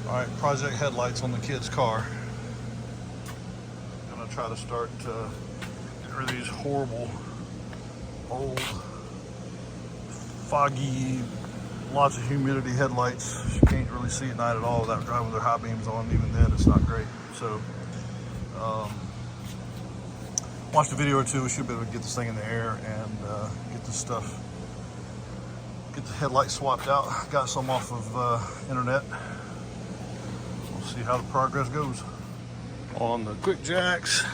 Alright, project headlights on the kid's car. Gonna try to start getting rid of these horrible, old, foggy, lots of humidity headlights. You can't really see at night at all without driving with their high beams on. Even then, it's not great. So, watched a video or two. We should be able to get this thing in the air and get this stuff, get the headlights swapped out. Got some off of internet. We'll see how the progress goes. On the quick jacks,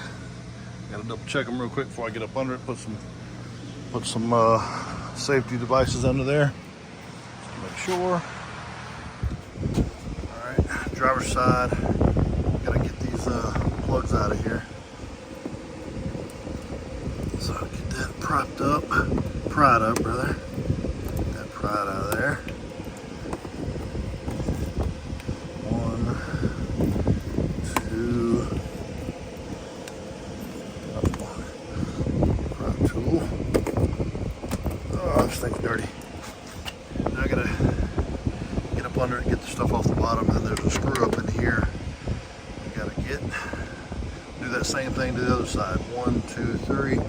gotta double check them real quick before I get up under it. Put some safety devices under there. Make sure. All right, driver's side. Gotta get these plugs out of here. So get that pried up, brother. Get that pried out of there. One, two. Prop tool. Oh, this thing's dirty. Now I gotta get up under it, get the stuff off the bottom, and then there's a screw up in here. I gotta do that same thing to the other side. 1, 2, 3.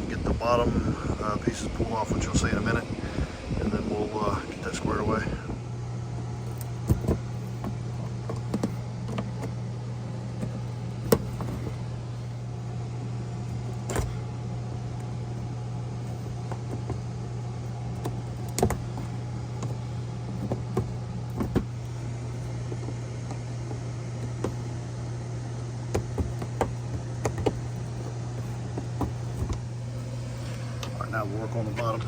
Get the bottom pieces pulled off, which you'll see in a minute, and then we'll get that squared away. Now we'll work on the bottom.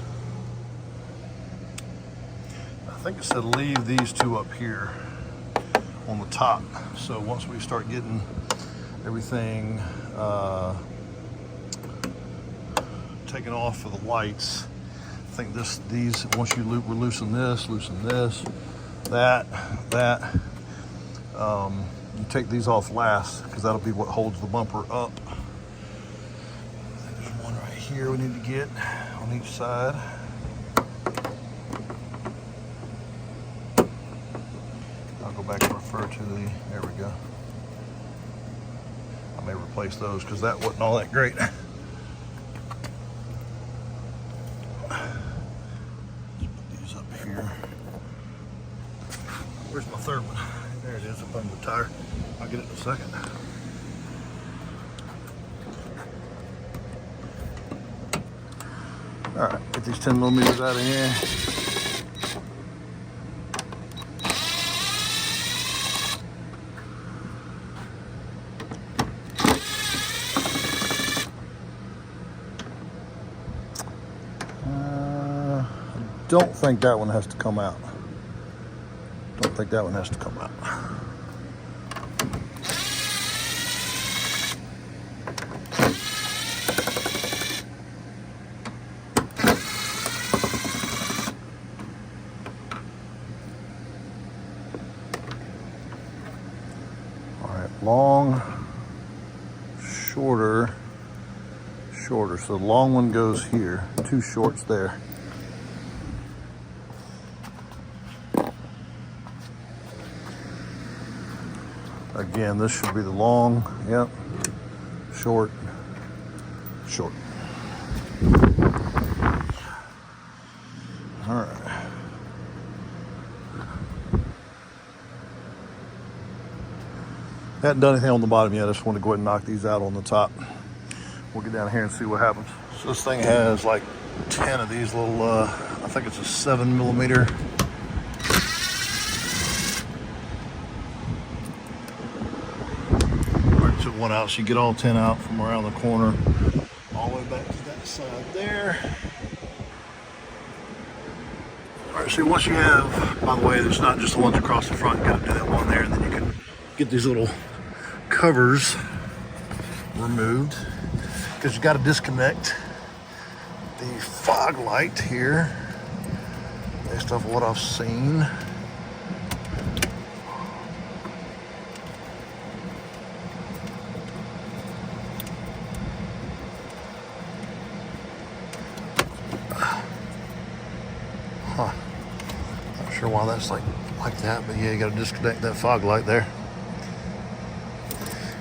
I think it said leave these two up here on the top. So once we start getting everything taken off for the lights, I think these once you loosen this, that, you take these off last because that'll be what holds the bumper up. Here we need to get on each side. I'll go back and refer to there we go. I may replace those because that wasn't all that great. Let's put these up here. Where's my third one? There it is, up under the tire. I'll get it in a second. All right, get these 10 millimeters out of here. I don't think that one has to come out. Don't think that one has to come out. Long, shorter. So the long one goes here, 2 shorts there. Again, this should be the long, yep, short. All right. Hadn't done anything on the bottom yet. I just want to go ahead and knock these out on the top. We'll get down here and see what happens. So this thing has like 10 of these little, I think it's a 7 millimeter. I took one out, so you get all 10 out from around the corner, all the way back to that side there. All right, so once you have, by the way, it's not just the ones across the front. You got to do that one there, and then you can get these little covers removed, because you got to disconnect the fog light here based off of what I've seen. Huh. Not sure why that's like like that. But yeah, you got to disconnect that fog light there,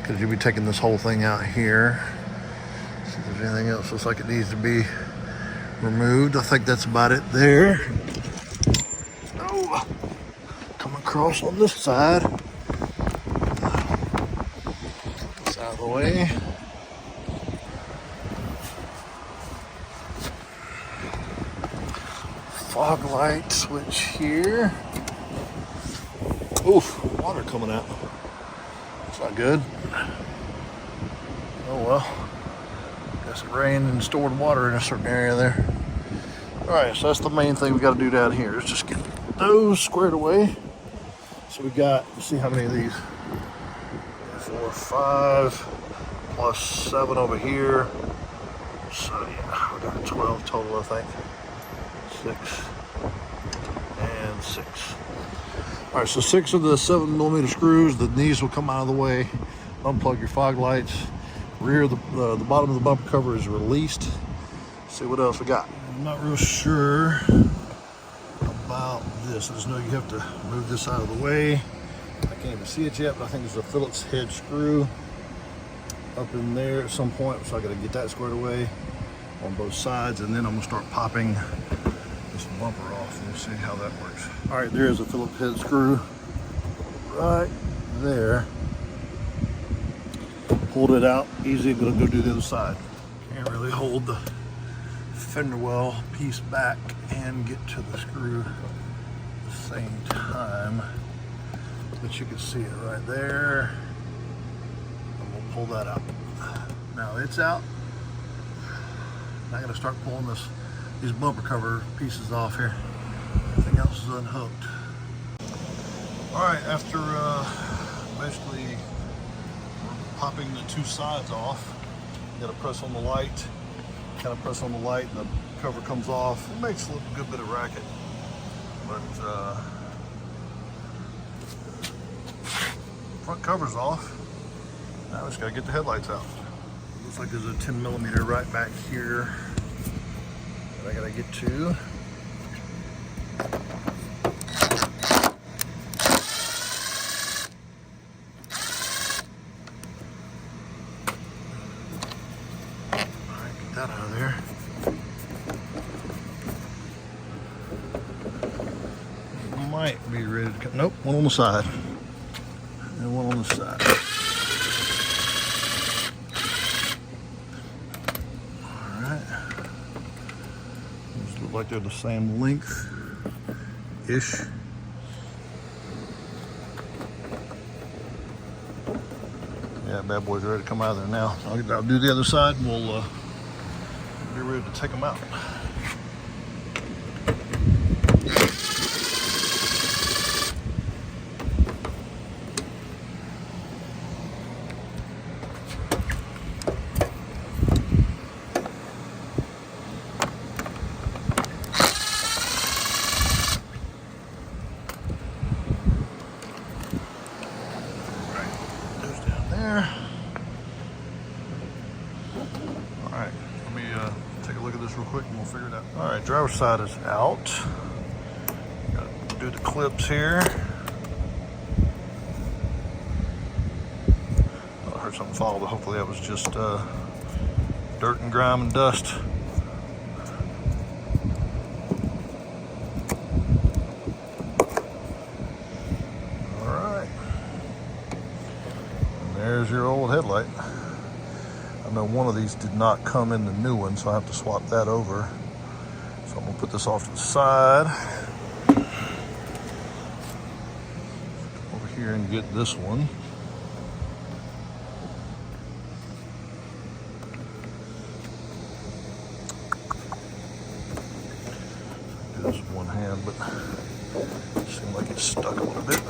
because you'll be taking this whole thing out here. See if there's anything else looks like it needs to be removed. I think that's about it there. Oh, come across on this side. This out of the way. Fog light switch here. Oof, water coming out. It's not good. Oh well. Guess it rained and stored water in a certain area there. Alright, so that's the main thing we got to do down here is just get those squared away. So we got, let's see how many of these. 4, 5, plus 7 over here. So yeah, we got 12 total, I think. 6 and 6. All right, so 6 of the 7mm screws. These will come out of the way. Unplug your fog lights. Rear, the bottom of the bumper cover is released. Let's see what else we got. I'm not real sure about this. I just know you have to move this out of the way. I can't even see it yet, but I think there's a Phillips head screw up in there at some point. So I got to get that squared away on both sides, and then I'm gonna start popping this bumper off and we'll see how that works. All right, there's a Phillips head screw right there. Pulled it out, easy. I'm gonna go do the other side. Can't really hold the fender well piece back and get to the screw at the same time, but you can see it right there. And we'll pull that out. Now it's out. Now I gotta start pulling these bumper cover pieces off here. Everything else is unhooked. All right, after basically popping the 2 sides off, you gotta press on the light, kind of press on the light, and the cover comes off. It makes a good bit of racket, but front cover's off. Now we just gotta get the headlights out. Looks like there's a 10mm right back here that I gotta get to. Alright, get that out of there. Might be ready to come. Nope, one on the side. And one on the side. Like they're the same length-ish. Yeah, bad boy's ready to come out of there now. I'll do the other side and we'll be ready to take them out. Alright, let me take a look at this real quick and we'll figure it out. Alright, driver's side is out. Gotta do the clips here. I heard something fall, but hopefully that was just dirt and grime and dust. Alright. And there's your old headlight. I know one of these did not come in the new one, so I have to swap that over. So I'm gonna put this off to the side. Over here and get this one. Do this with one hand, but it seemed like it's stuck a little bit.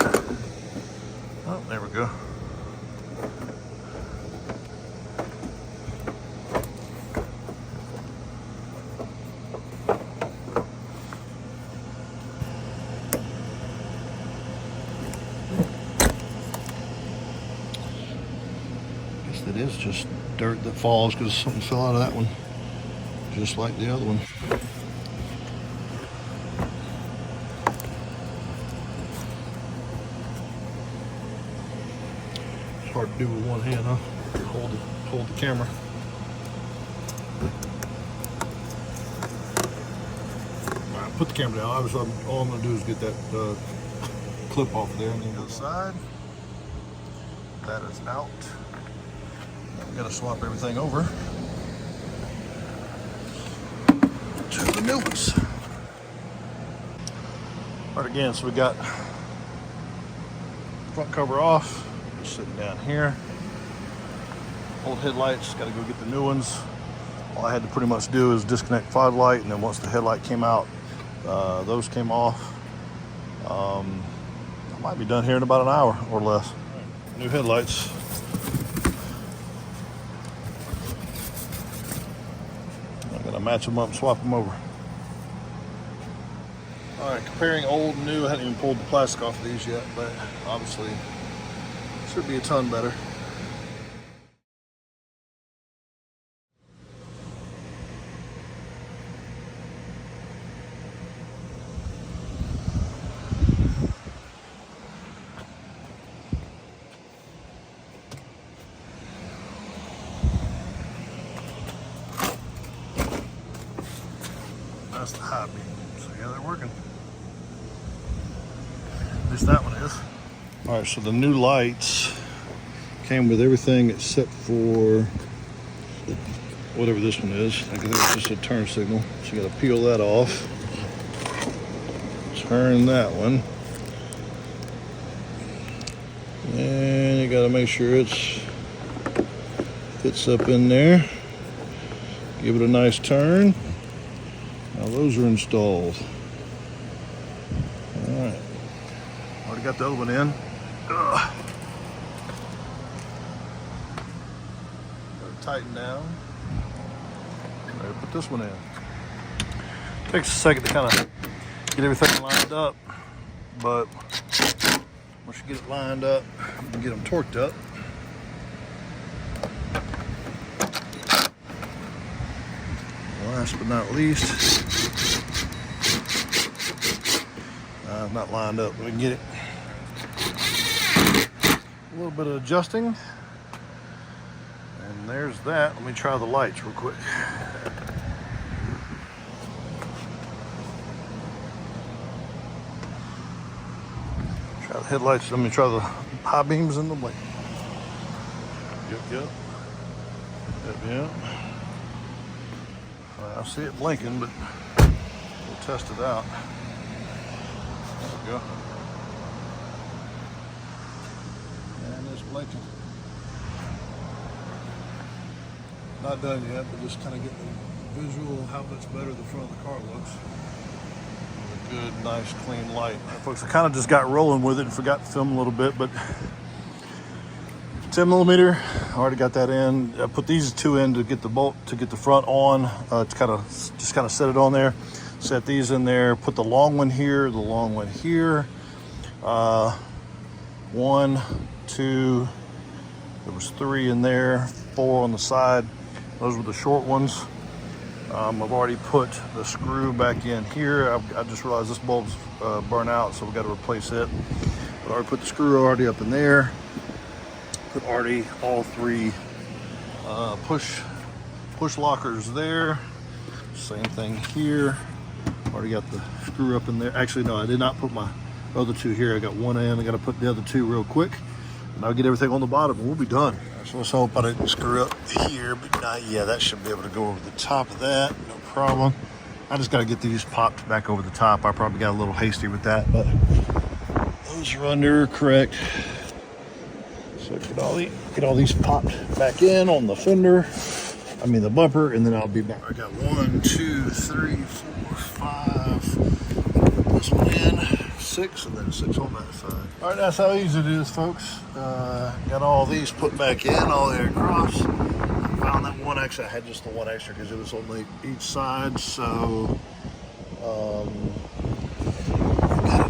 Oh, there we go. It is just dirt that falls because something fell out of that one, just like the other one. Hard to do with one hand, huh? Hold the camera. All right, put the camera down. Obviously, all I'm gonna do is get that clip off there and then go side. That is out. Now we gotta swap everything over to the new ones. All right, again, so we got front cover off, just sitting down here. Old headlights, gotta go get the new ones. All I had to pretty much do is disconnect fog light, and then once the headlight came out, those came off. I might be done here in about an hour or less. New headlights. I'm gonna match them up and swap them over. All right, comparing old and new, I hadn't even pulled the plastic off of these yet, but obviously should be a ton better. That's the high beam. So yeah, they're working. At least that one is. All right, so the new lights came with everything except for whatever this one is. I think it's just a turn signal. So you gotta peel that off. Turn that one. And you gotta make sure it fits up in there. Give it a nice turn. Now those are installed. All right. Already got the other one in. Ugh. Gotta tighten down. Ready to put this one in. Takes a second to kind of get everything lined up, but once you get it lined up, you can get them torqued up. Last but not least, not lined up, but we can get it. A little bit of adjusting, and there's that. Let me try the lights real quick. Try the headlights. Let me try the high beams and the blink. Yep. I see it blinking, but we'll test it out. There we go. And it's blinking. Not done yet, but just kind of getting the visual of how much better the front of the car looks. With a good, nice, clean light. Right, folks, I kind of just got rolling with it and forgot to film a little bit, but 10 millimeter, I already got that in. I put these two in to get the bolt, to get the front on, to kind of set it on there. Set these in there, put the long one here, the long one here. 1, 2, there was 3 in there, 4 on the side. Those were the short ones. I've already put the screw back in here. I just realized this bulb's burnt out, so we've got to replace it. But I already put the screw already up in there. Put already all 3 push lockers there. Same thing here. Already got the screw up in there. Actually, no, I did not put my other 2 here. I got one in. I got to put the other 2 real quick, and I'll get everything on the bottom, and we'll be done. So let's hope I didn't screw up here, but yeah, that should be able to go over the top of that. No problem. I just got to get these popped back over the top. I probably got a little hasty with that, but those are under correct. So get all these popped back in on the fender. I mean the bumper, and then I'll be back. I got 1, 2, 3, 4, 5. Put this one in, 6, and then 6 on that side. All right, that's how easy it is, folks. Got all these put back in, all the way across. Found that one extra. I had just the one extra because it was on each side. So got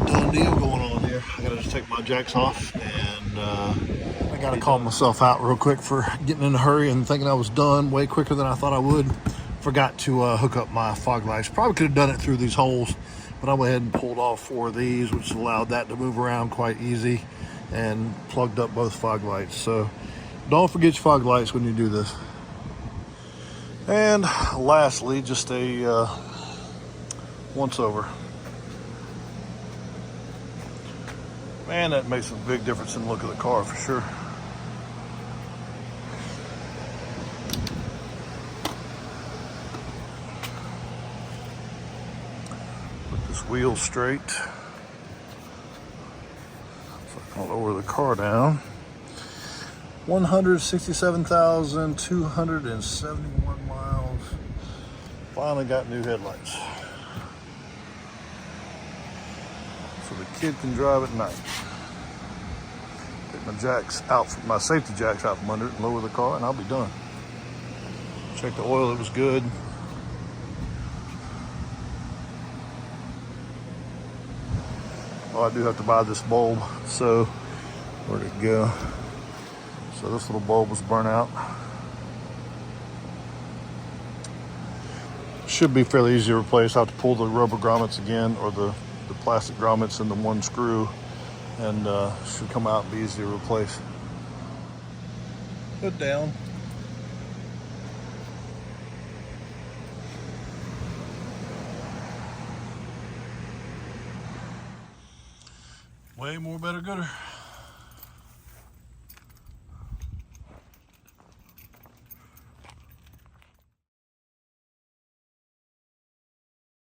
a done deal going on here. I gotta just take my jacks off, and I gotta call myself out real quick for getting in a hurry and thinking I was done way quicker than I thought I would. Forgot to hook up my fog lights. Probably could have done it through these holes, but I went ahead and pulled off 4 of these, which allowed that to move around quite easy. and plugged up both fog lights. So don't forget your fog lights when you do this. And lastly, just a once over. Man, that makes a big difference in the look of the car for sure. Put this wheel straight. So I can lower the car down. 167,271 miles. Finally got new headlights. So the kid can drive at night. Take my jacks out, my safety jacks out from under it and lower the car and I'll be done. Check the oil, it was good. Oh, I do have to buy this bulb, so where'd it go? So this little bulb was burnt out. Should be fairly easy to replace. I have to pull the rubber grommets again, or the plastic grommets in the one screw, and should come out and be easy to replace. Put down. Way more better gooder.